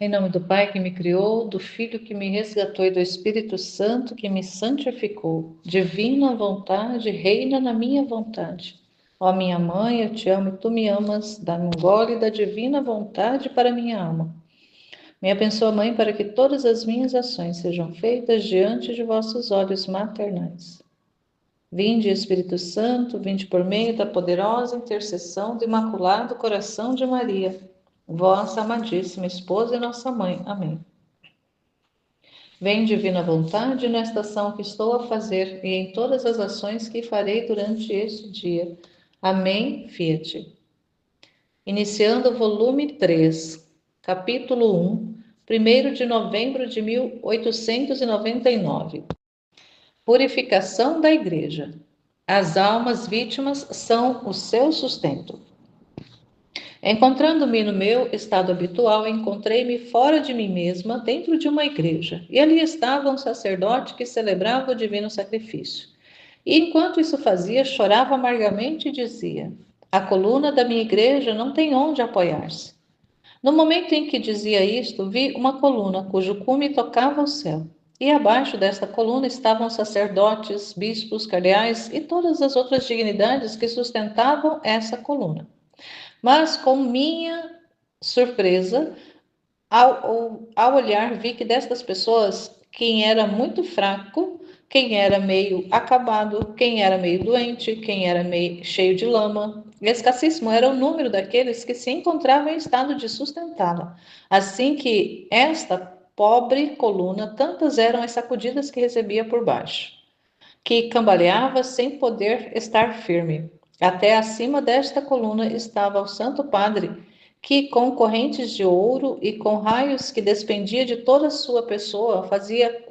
Em nome do Pai que me criou, do Filho que me resgatou e do Espírito Santo que me santificou. Divina vontade, reina na minha vontade. Ó minha mãe, eu te amo e tu me amas. Dá-me um gole da divina vontade para minha alma. Me abençoa, Mãe, para que todas as minhas ações sejam feitas diante de vossos olhos maternais. Vinde, Espírito Santo, vinde por meio da poderosa intercessão do Imaculado Coração de Maria, vossa amadíssima esposa e nossa mãe. Amém. Vem, divina vontade, nesta ação que estou a fazer e em todas as ações que farei durante este dia. Amém, Fiat. Iniciando o volume 3, capítulo 1, 1º de novembro de 1899. Purificação da Igreja. As almas vítimas são o seu sustento. Encontrando-me no meu estado habitual, encontrei-me fora de mim mesma, dentro de uma igreja, e ali estava um sacerdote que celebrava o divino sacrifício. E enquanto isso fazia, chorava amargamente e dizia: a coluna da minha igreja não tem onde apoiar-se. No momento em que dizia isto, vi uma coluna cujo cume tocava o céu. E abaixo desta coluna estavam sacerdotes, bispos, cardeais e todas as outras dignidades que sustentavam essa coluna. Mas, com minha surpresa, ao olhar, vi que destas pessoas, quem era muito fraco, quem era meio acabado, quem era meio doente, quem era meio cheio de lama, escassíssimo era o número daqueles que se encontravam em estado de sustentá-la. Assim que esta pobre coluna, tantas eram as sacudidas que recebia por baixo, que cambaleava sem poder estar firme. Até acima desta coluna estava o Santo Padre, que com correntes de ouro e com raios que despendia de toda a sua pessoa, fazia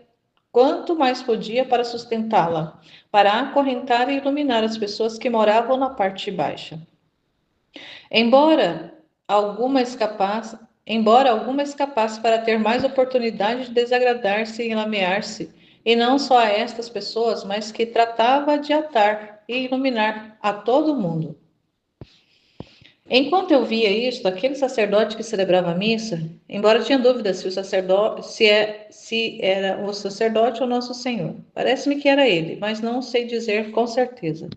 quanto mais podia para sustentá-la, para acorrentar e iluminar as pessoas que moravam na parte baixa. Embora alguma escapasse para ter mais oportunidade de desagradar-se e lamear-se, e não só a estas pessoas, mas que tratava de atar e iluminar a todo mundo. Enquanto eu via isto, aquele sacerdote que celebrava a missa, embora tinha dúvida se o sacerdote, se era o sacerdote ou Nosso Senhor, parece-me que era ele, mas não sei dizer com certeza.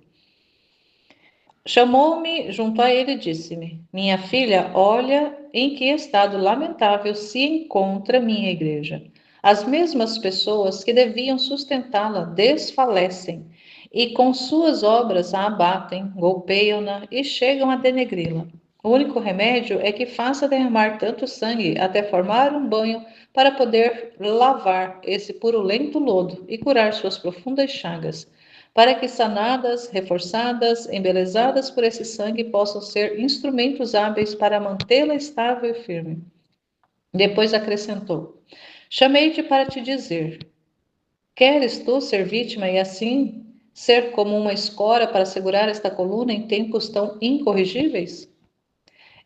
Chamou-me junto a ele e disse-me: minha filha, olha em que estado lamentável se encontra minha igreja. As mesmas pessoas que deviam sustentá-la desfalecem e com suas obras a abatem, golpeiam-na e chegam a denegri-la. O único remédio é que faça derramar tanto sangue até formar um banho para poder lavar esse purulento lodo e curar suas profundas chagas, para que sanadas, reforçadas, embelezadas por esse sangue possam ser instrumentos hábeis para mantê-la estável e firme. Depois acrescentou: chamei-te para te dizer: queres tu ser vítima e assim ser como uma escora para segurar esta coluna em tempos tão incorrigíveis?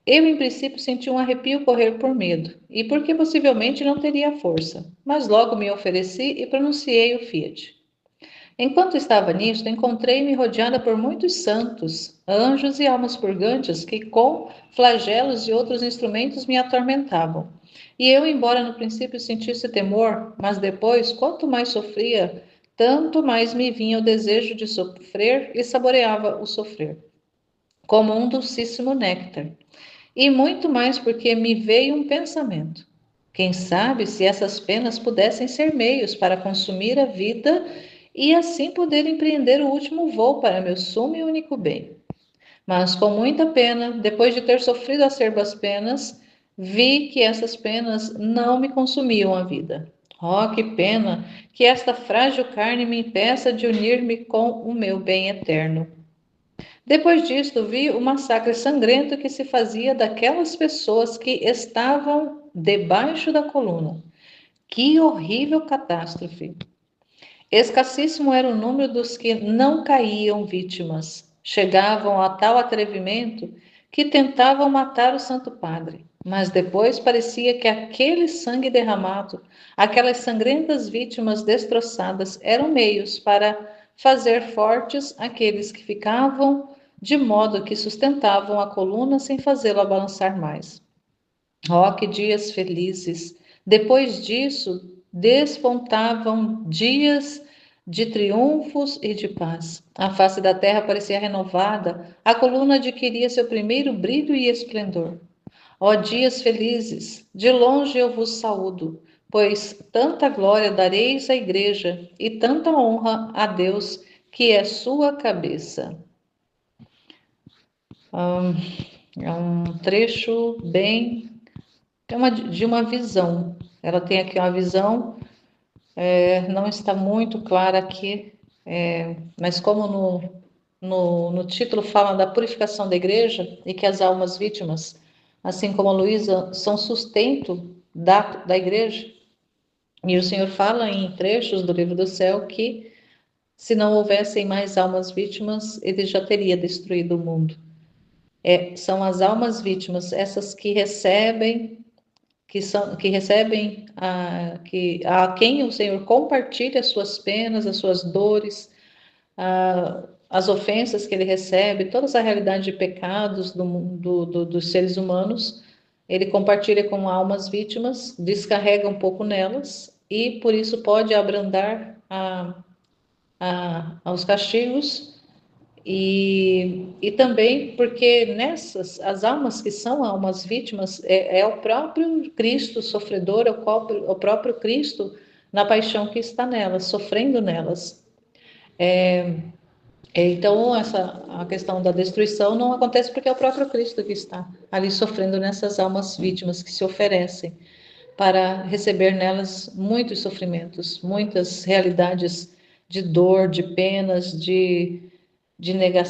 Eu, em princípio, senti um arrepio correr por medo, e porque possivelmente não teria força, mas logo me ofereci e pronunciei o fiat. Enquanto estava nisto, encontrei-me rodeada por muitos santos, anjos e almas purgantes que, com flagelos e outros instrumentos, me atormentavam. E eu, embora no princípio sentisse temor, mas depois, quanto mais sofria, tanto mais me vinha o desejo de sofrer e saboreava o sofrer, como um docíssimo néctar. E muito mais porque me veio um pensamento. Quem sabe se essas penas pudessem ser meios para consumir a vida e assim poder empreender o último voo para meu sumo e único bem. Mas com muita pena, depois de ter sofrido acerbas penas, vi que essas penas não me consumiam a vida. Oh, que pena que esta frágil carne me impeça de unir-me com o meu bem eterno. Depois disto, vi o massacre sangrento que se fazia daquelas pessoas que estavam debaixo da coluna. Que horrível catástrofe! Escassíssimo era o número dos que não caíam vítimas. Chegavam a tal atrevimento que tentavam matar o Santo Padre. Mas depois parecia que aquele sangue derramado, aquelas sangrentas vítimas destroçadas, eram meios para fazer fortes aqueles que ficavam, de modo que sustentavam a coluna sem fazê-la balançar mais. Ó, que dias felizes! Depois disso, despontavam dias de triunfos e de paz. A face da terra parecia renovada, a coluna adquiria seu primeiro brilho e esplendor. Ó dias felizes, de longe eu vos saúdo, pois tanta glória dareis à igreja e tanta honra a Deus, que é sua cabeça. Hum, É um trecho bem de uma visão. Ela tem aqui uma visão, não está muito clara aqui, mas como no título fala da purificação da igreja e que as almas vítimas, assim como a Luísa, são sustento da igreja, e o Senhor fala em trechos do livro do céu que se não houvessem mais almas vítimas, ele já teria destruído o mundo. São as almas vítimas, essas que recebem a quem o Senhor compartilha as suas penas, as suas dores, as ofensas que ele recebe, toda essa realidade de pecados dos seres humanos, ele compartilha com almas vítimas, descarrega um pouco nelas e por isso pode abrandar aos castigos e também porque nessas, as almas que são almas vítimas, é o próprio Cristo sofredor, é o próprio Cristo na paixão que está nelas, sofrendo nelas. Então, a questão da destruição não acontece porque é o próprio Cristo que está ali sofrendo nessas almas vítimas que se oferecem para receber nelas muitos sofrimentos, muitas realidades de dor, de penas, de, nega,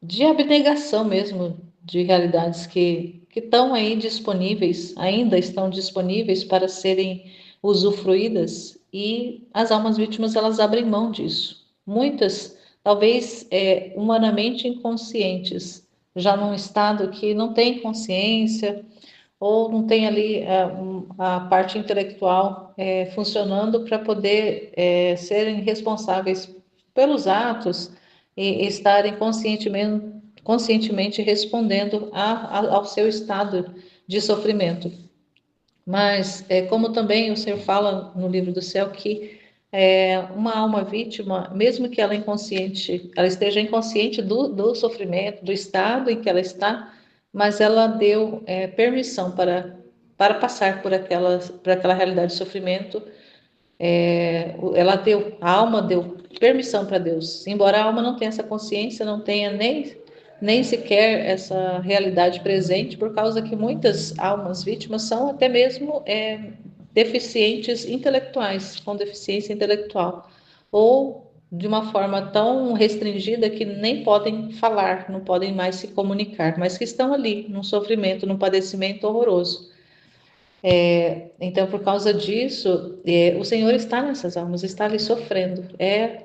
de abnegação mesmo, de realidades que estão aí disponíveis, ainda estão disponíveis para serem usufruídas, e as almas vítimas elas abrem mão disso. Muitas, talvez humanamente inconscientes, já num estado que não tem consciência, ou não tem ali a parte intelectual funcionando para poder serem responsáveis pelos atos e estarem conscientemente respondendo ao seu estado de sofrimento. Mas, como também o Senhor fala no livro do céu, que uma alma vítima, mesmo que ela esteja inconsciente do sofrimento, do estado em que ela está, mas ela deu permissão para passar por aquela realidade de sofrimento. A alma deu permissão para Deus, embora a alma não tenha essa consciência, não tenha nem sequer essa realidade presente, por causa que muitas almas vítimas são até mesmo deficientes intelectuais, com deficiência intelectual, ou de uma forma tão restringida que nem podem falar, não podem mais se comunicar, mas que estão ali, num sofrimento, num padecimento horroroso. Então, por causa disso, o Senhor está nessas almas, está ali sofrendo. É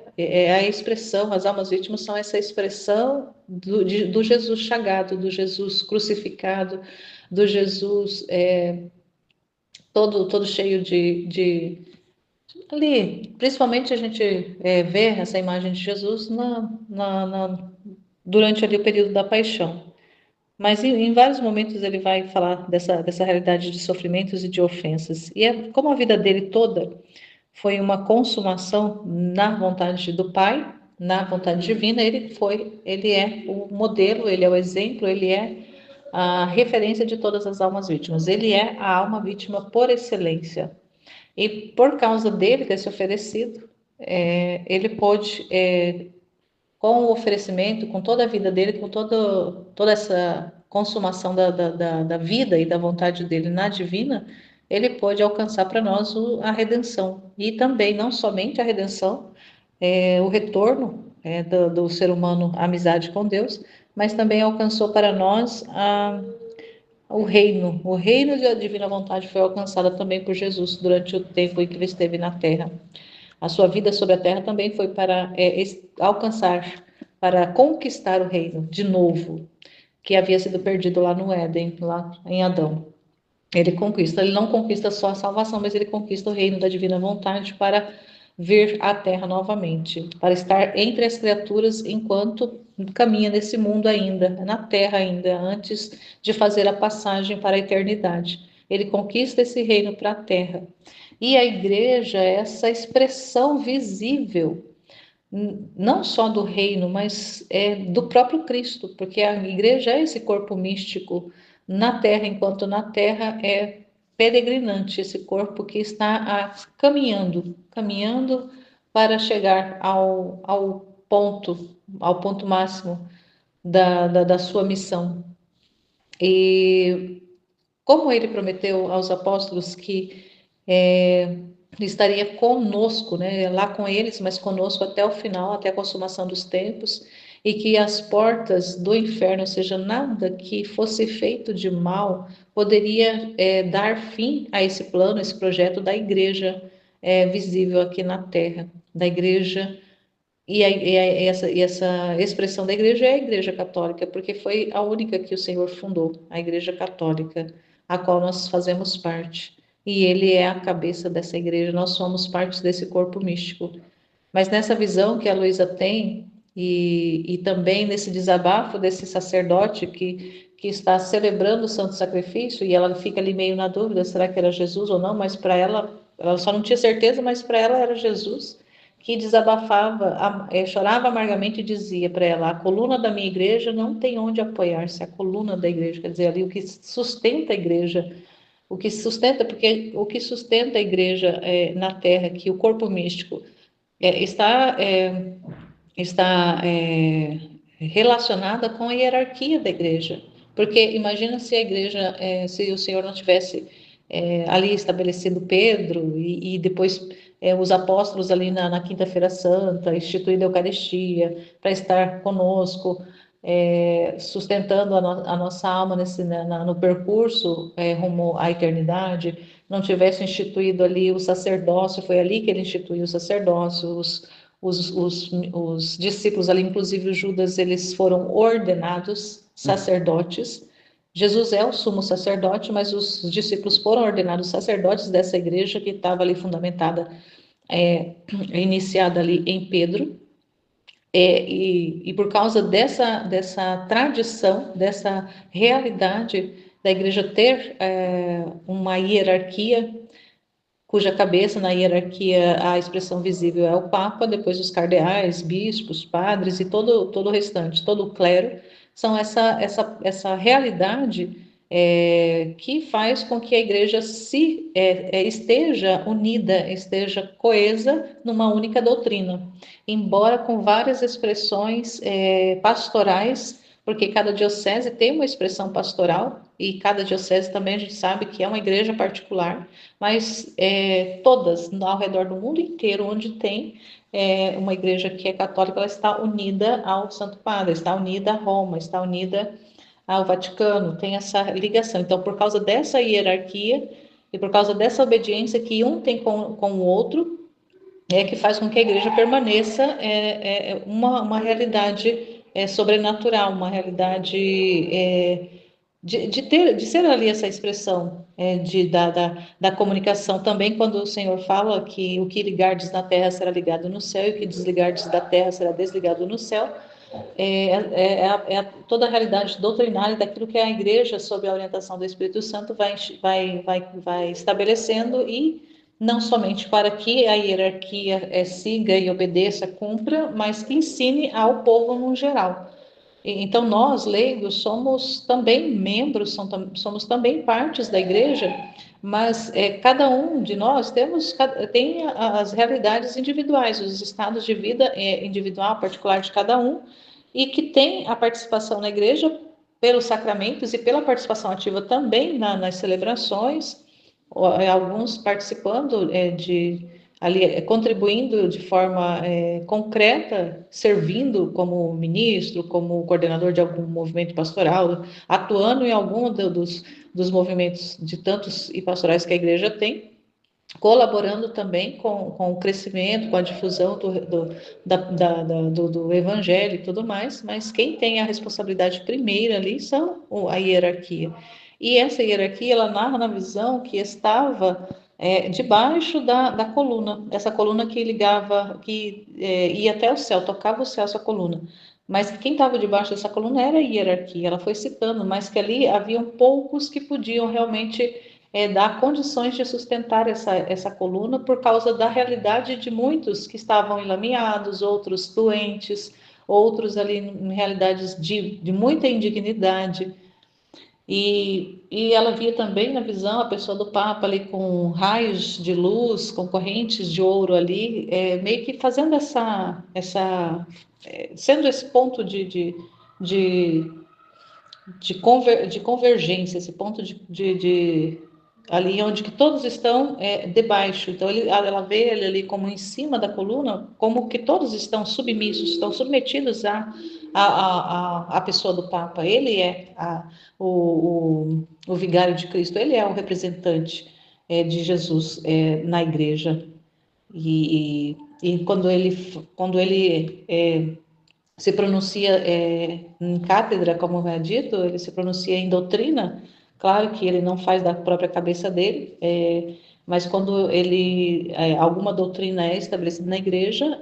a expressão, as almas vítimas são essa expressão do Jesus chagado, do Jesus crucificado, do Jesus todo cheio ali. Principalmente a gente vê essa imagem de Jesus durante ali o período da paixão. Mas em vários momentos ele vai falar dessa realidade de sofrimentos e de ofensas. E como a vida dele toda foi uma consumação na vontade do Pai, na vontade divina, ele é o modelo, ele é o exemplo, ele é a referência de todas as almas vítimas. Ele é a alma vítima por excelência. E por causa dele ter se oferecido, ele pôde com o oferecimento, com toda a vida dele, com toda essa consumação da vida e da vontade dele na divina, ele pôde alcançar para nós a redenção. E também, não somente a redenção, o retorno do ser humano à amizade com Deus, mas também alcançou para nós o reino. O reino da divina vontade foi alcançado também por Jesus durante o tempo em que ele esteve na terra. A sua vida sobre a terra também foi para alcançar, para conquistar o reino de novo, que havia sido perdido lá no Éden, lá em Adão. Ele não conquista só a salvação, mas ele conquista o reino da divina vontade para vir à Terra novamente, para estar entre as criaturas enquanto caminha nesse mundo ainda, na Terra ainda, antes de fazer a passagem para a eternidade. Ele conquista esse reino para a Terra. E a igreja é essa expressão visível, não só do reino, mas do próprio Cristo, porque a igreja é esse corpo místico na Terra, enquanto na Terra é peregrinante, esse corpo que está caminhando para chegar ao ponto máximo da sua missão. E como ele prometeu aos apóstolos que estaria conosco, né, lá com eles, mas conosco até o final, até a consumação dos tempos, e que as portas do inferno, ou seja, nada que fosse feito de mal, poderia dar fim a esse plano, esse projeto da igreja visível aqui na Terra, da igreja. Essa expressão da igreja é a Igreja Católica, porque foi a única que o Senhor fundou, a Igreja Católica, a qual nós fazemos parte. E Ele é a cabeça dessa igreja, nós somos parte desse corpo místico. Mas nessa visão que a Luísa tem, e também nesse desabafo desse sacerdote que está celebrando o Santo Sacrifício, e ela fica ali meio na dúvida, será que era Jesus ou não? Mas para ela só não tinha certeza, mas para ela era Jesus, que desabafava, chorava amargamente e dizia para ela: a coluna da minha igreja não tem onde apoiar-se, a coluna da igreja, quer dizer, ali o que sustenta a igreja, porque o que sustenta a igreja na terra, que o corpo místico está relacionada com a hierarquia da igreja. Porque imagina se a igreja, se o Senhor não tivesse ali estabelecido Pedro e depois os apóstolos ali na Quinta-feira Santa, instituída a Eucaristia, para estar conosco, sustentando a nossa alma no percurso rumo à eternidade, não tivesse instituído ali o sacerdócio, foi ali que ele instituiu o sacerdócio, os discípulos ali, inclusive o Judas, eles foram ordenados sacerdotes. Jesus é o sumo sacerdote, mas os discípulos foram ordenados sacerdotes dessa igreja que estava ali fundamentada, iniciada ali em Pedro. E por causa dessa tradição, dessa realidade da igreja ter uma hierarquia, cuja cabeça na hierarquia, a expressão visível é o Papa, depois os cardeais, bispos, padres e todo o restante, todo o clero, são essa realidade que faz com que a igreja esteja unida, esteja coesa numa única doutrina, embora com várias expressões pastorais, porque cada diocese tem uma expressão pastoral, e cada diocese também a gente sabe que é uma igreja particular, mas todas ao redor do mundo inteiro, onde tem uma igreja que é católica, ela está unida ao Santo Padre, está unida a Roma, está unida ao Vaticano, tem essa ligação. Então, por causa dessa hierarquia e por causa dessa obediência que um tem com o outro, que faz com que a igreja permaneça uma realidade sobrenatural, uma realidade de ser ali essa expressão da comunicação também, quando o Senhor fala que o que ligardes na terra será ligado no céu e o que desligardes da terra será desligado no céu, toda a realidade doutrinária daquilo que a igreja, sob a orientação do Espírito Santo, vai estabelecendo, e não somente para que a hierarquia siga e obedeça, cumpra, mas que ensine ao povo no geral. Então, nós, leigos, somos também membros, somos também partes da igreja, mas cada um de nós tem as realidades individuais, os estados de vida individual, particular de cada um, e que tem a participação na igreja pelos sacramentos e pela participação ativa também nas celebrações, alguns participando ali contribuindo de forma concreta, servindo como ministro, como coordenador de algum movimento pastoral, atuando em algum dos movimentos de tantos e pastorais que a igreja tem, colaborando também com o crescimento, com a difusão do evangelho e tudo mais, mas quem tem a responsabilidade primeira ali são a hierarquia. E essa hierarquia, ela narra na visão que estava debaixo da coluna, essa coluna que ligava, ia até o céu, tocava o céu essa coluna. Mas quem estava debaixo dessa coluna era a hierarquia, ela foi citando, mas que ali haviam poucos que podiam realmente dar condições de sustentar essa coluna por causa da realidade de muitos que estavam enlameados, outros doentes, outros ali em realidades de muita indignidade. E ela via também na visão a pessoa do Papa ali com raios de luz, com correntes de ouro ali, meio que fazendo sendo esse ponto de, de convergência, esse ponto ali onde que todos estão debaixo. Então ela vê ele ali como em cima da coluna, como que todos estão submissos, estão submetidos à pessoa do Papa. Ele é o vigário de Cristo, ele é o representante de Jesus na igreja. E quando ele se pronuncia em cátedra, como é dito, ele se pronuncia em doutrina, claro que ele não faz da própria cabeça dele, mas quando alguma doutrina é estabelecida na igreja,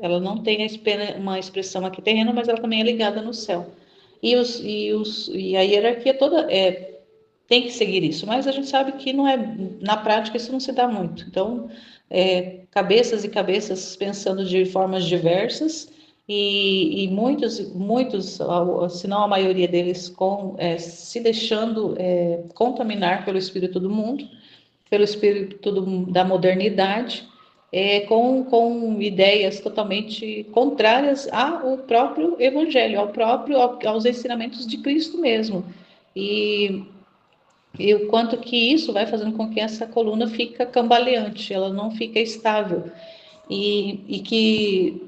ela não tem uma expressão aqui terrena, mas ela também é ligada no céu. E a hierarquia toda tem que seguir isso, mas a gente sabe que não é, na prática isso não se dá muito. Então, cabeças e cabeças pensando de formas diversas e muitos, se não a maioria deles, se deixando contaminar pelo espírito do mundo, pelo espírito da modernidade, com ideias totalmente contrárias ao próprio evangelho, aos ensinamentos de Cristo mesmo. E o quanto que isso vai fazendo com que essa coluna fica cambaleante, ela não fica estável. E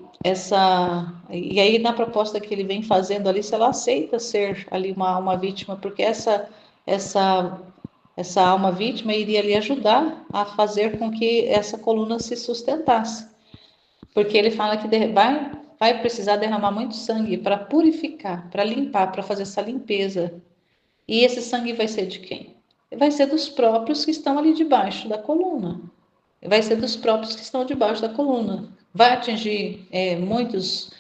aí na proposta que ele vem fazendo ali, se ela aceita ser ali uma alma vítima, porque essa essa alma vítima iria lhe ajudar a fazer com que essa coluna se sustentasse. Porque ele fala que vai precisar derramar muito sangue para purificar, para limpar, para fazer essa limpeza. E esse sangue vai ser de quem? Vai ser dos próprios que estão ali debaixo da coluna. Vai ser dos próprios que estão debaixo da coluna. Vai atingir muitos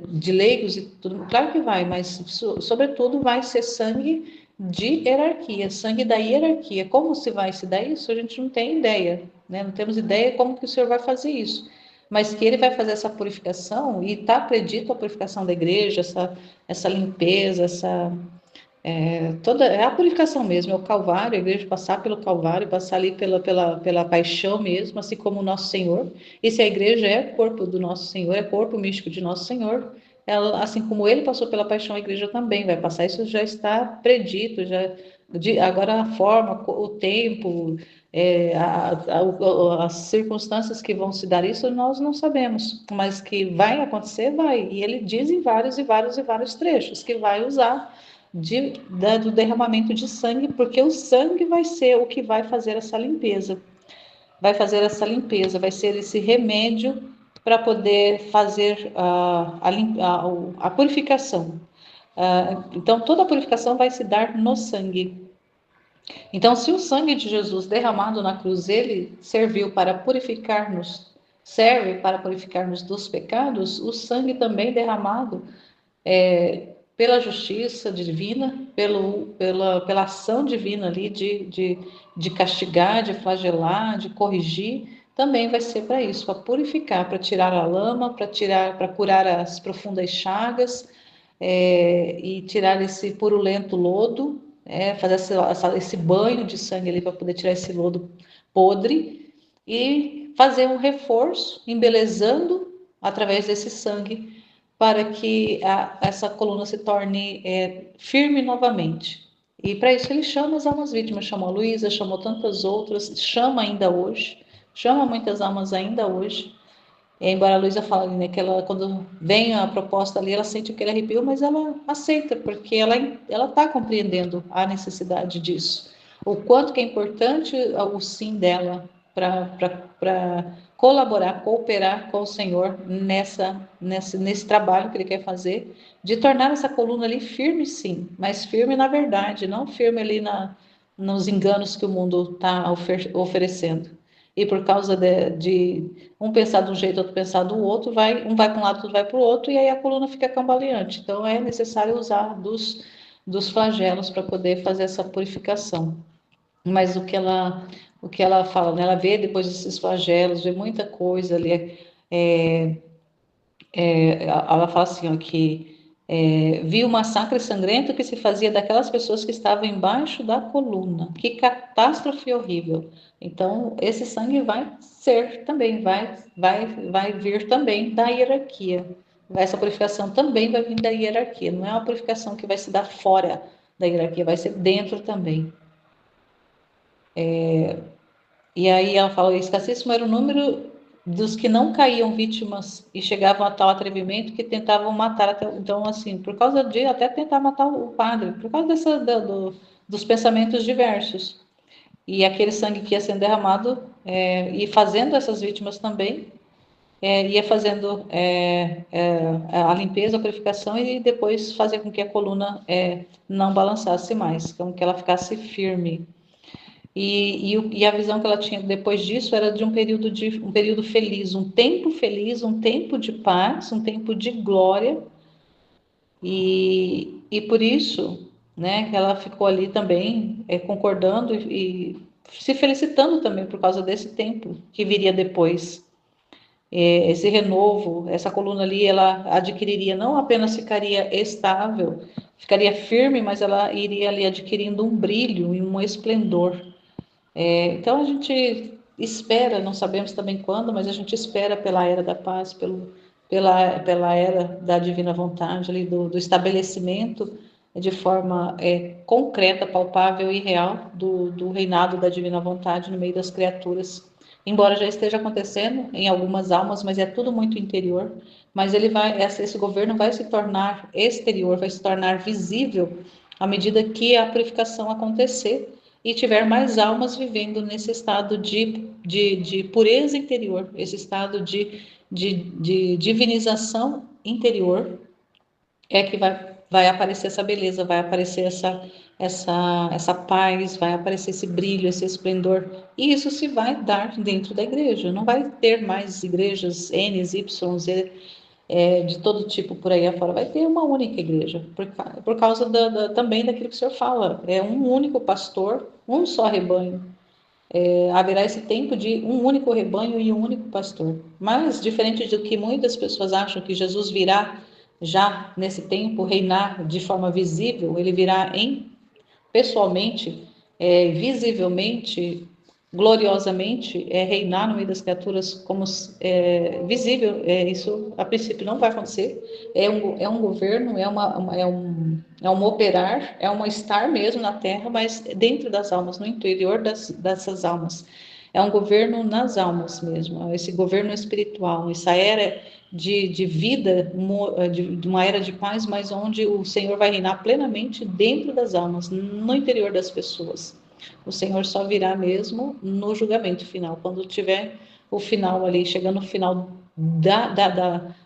de leigos e tudo, claro que vai, mas sobretudo vai ser sangue de hierarquia, sangue da hierarquia. Como se vai se dar isso? A gente não tem ideia, né? Não temos ideia como que o Senhor vai fazer isso. Mas que ele vai fazer essa purificação, e está predito a purificação da igreja, essa limpeza, toda é a purificação mesmo, é o Calvário, a igreja passar pelo Calvário, passar ali pela paixão mesmo, assim como o nosso Senhor. E se a igreja é o corpo do nosso Senhor, é corpo místico de nosso Senhor, assim como ele passou pela paixão, a igreja também vai passar. Isso já está predito, agora a forma, o tempo, as circunstâncias que vão se dar isso, nós não sabemos, mas que vai acontecer, vai. E ele diz em vários e vários e vários trechos que vai usar do derramamento de sangue, porque o sangue vai ser o que vai fazer essa limpeza. Vai fazer essa limpeza, vai ser esse remédio para poder fazer a purificação. Então, toda a purificação vai se dar no sangue. Então, se o sangue de Jesus derramado na cruz, ele serviu para purificar-nos, serve para purificar-nos dos pecados, o sangue também derramado pela justiça divina, pela ação divina ali de castigar, de flagelar, de corrigir, também vai ser para isso, para purificar, para tirar a lama, para curar as profundas chagas, e tirar esse purulento lodo, fazer esse banho de sangue ali para poder tirar esse lodo podre e fazer um reforço, embelezando através desse sangue para que essa coluna se torne firme novamente. E para isso ele chama as almas vítimas, chamou a Luísa, chamou tantas outras, chama ainda hoje, chama muitas almas ainda hoje. Embora a Luísa fale, né, que ela, quando vem a proposta ali, ela sente aquele arrepio, mas ela aceita, porque ela está compreendendo a necessidade disso. O quanto que é importante o sim dela para colaborar, cooperar com o Senhor nesse trabalho que Ele quer fazer, de tornar essa coluna ali firme, sim, mas firme na verdade, não firme ali nos enganos que o mundo está oferecendo. E por causa de um pensar de um jeito, outro pensar do outro, um vai para um lado, outro vai para o outro, e aí a coluna fica cambaleante. Então é necessário usar dos flagelos para poder fazer essa purificação. Mas o que ela fala, né? Ela vê depois desses flagelos, vê muita coisa ali. Ela fala assim, ó, que viu o massacre sangrento que se fazia daquelas pessoas que estavam embaixo da coluna. Que catástrofe horrível. Então, esse sangue vai ser também, vai vir também da hierarquia. Essa purificação também vai vir da hierarquia. Não é uma purificação que vai se dar fora da hierarquia, vai ser dentro também. E aí ela fala, escassíssimo era o número dos que não caíam vítimas e chegavam a tal atrevimento que tentavam matar. Então, assim, por causa de até tentar matar o padre, por causa dos pensamentos diversos. E aquele sangue que ia sendo derramado e fazendo essas vítimas também, ia fazendo a limpeza, a purificação e depois fazer com que a coluna não balançasse mais, com que ela ficasse firme. E a visão que ela tinha depois disso era de um período feliz, um tempo de paz, um tempo de glória, e por isso, né, que ela ficou ali também concordando e se felicitando também por causa desse tempo que viria depois. Esse renovo, essa coluna ali, ela adquiriria, não apenas ficaria estável, ficaria firme, mas ela iria ali adquirindo um brilho e um esplendor. Então a gente espera, não sabemos também quando, mas a gente espera pela era da paz, pela era da divina vontade, ali do estabelecimento de forma concreta, palpável e real do reinado da divina vontade no meio das criaturas. Embora já esteja acontecendo em algumas almas, mas é tudo muito interior. Mas esse governo vai se tornar exterior, vai se tornar visível à medida que a purificação acontecer e tiver mais almas vivendo nesse estado de pureza interior, esse estado de divinização interior, é que vai aparecer essa beleza, vai aparecer essa paz, vai aparecer esse brilho, esse esplendor. E isso se vai dar dentro da igreja. Não vai ter mais igrejas N, Y, Z, de todo tipo por aí afora. Vai ter uma única igreja, por causa também daquilo que o senhor fala. É um único pastor, um só rebanho. Haverá esse tempo de um único rebanho e um único pastor. Mas, diferente do que muitas pessoas acham que Jesus virá já nesse tempo reinar de forma visível, ele virá pessoalmente, visivelmente, gloriosamente, reinar no meio das criaturas como visível. Isso, a princípio, não vai acontecer. É um governo, é um operar, é um estar mesmo na Terra, mas dentro das almas, no interior dessas almas. É um governo nas almas mesmo, esse governo espiritual, essa era de vida, de uma era de paz, mas onde o Senhor vai reinar plenamente dentro das almas, no interior das pessoas. O Senhor só virá mesmo no julgamento final, quando tiver o final ali, chegando no final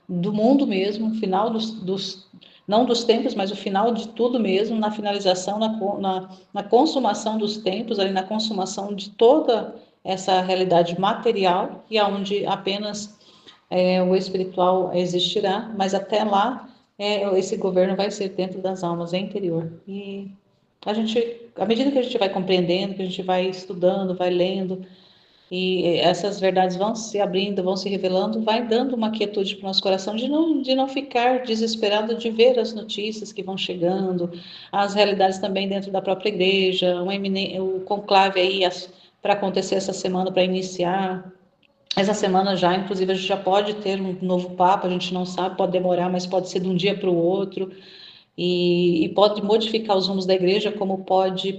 do mundo mesmo, final não dos tempos, mas o final de tudo mesmo, na finalização, na consumação dos tempos, ali na consumação de toda essa realidade material, e aonde apenas o espiritual existirá, mas até lá esse governo vai ser dentro das almas, é interior. E à medida que a gente vai compreendendo, que a gente vai estudando, vai lendo, e essas verdades vão se abrindo, vão se revelando, vai dando uma quietude para o nosso coração de não ficar desesperado de ver as notícias que vão chegando, as realidades também dentro da própria igreja, o conclave aí para acontecer essa semana, para iniciar. Essa semana já, inclusive, a gente já pode ter um novo Papa, a gente não sabe, pode demorar, mas pode ser de um dia para o outro, e pode modificar os rumos da igreja, como pode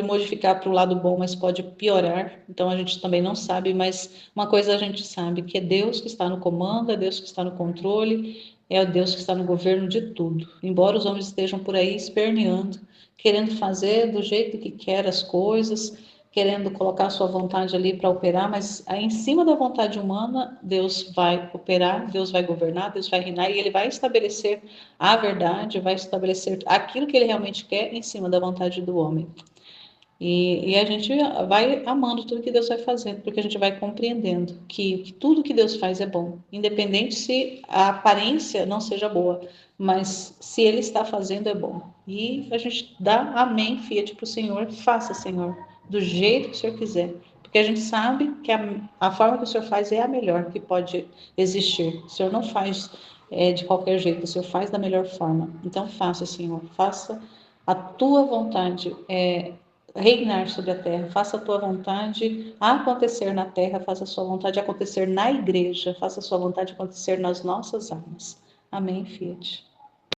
modificar para o lado bom, mas pode piorar. Então a gente também não sabe, mas uma coisa a gente sabe, que é Deus que está no comando, é Deus que está no controle, é Deus que está no governo de tudo. Embora os homens estejam por aí esperneando, querendo fazer do jeito que quer as coisas, querendo colocar a sua vontade ali para operar, mas aí, em cima da vontade humana, Deus vai operar, Deus vai governar, Deus vai reinar e ele vai estabelecer a verdade, vai estabelecer aquilo que ele realmente quer em cima da vontade do homem. E a gente vai amando tudo que Deus vai fazendo, porque a gente vai compreendendo que tudo que Deus faz é bom, independente se a aparência não seja boa, mas se Ele está fazendo é bom. E a gente dá amém, Fiat, para o Senhor, faça, Senhor, do jeito que o Senhor quiser, porque a gente sabe que a forma que o Senhor faz é a melhor que pode existir. O Senhor não faz de qualquer jeito, o Senhor faz da melhor forma. Então faça, Senhor, faça a tua vontade. Reinar sobre a terra, faça a tua vontade acontecer na terra, faça a sua vontade acontecer na igreja, faça a sua vontade acontecer nas nossas almas. Amém, Fiat.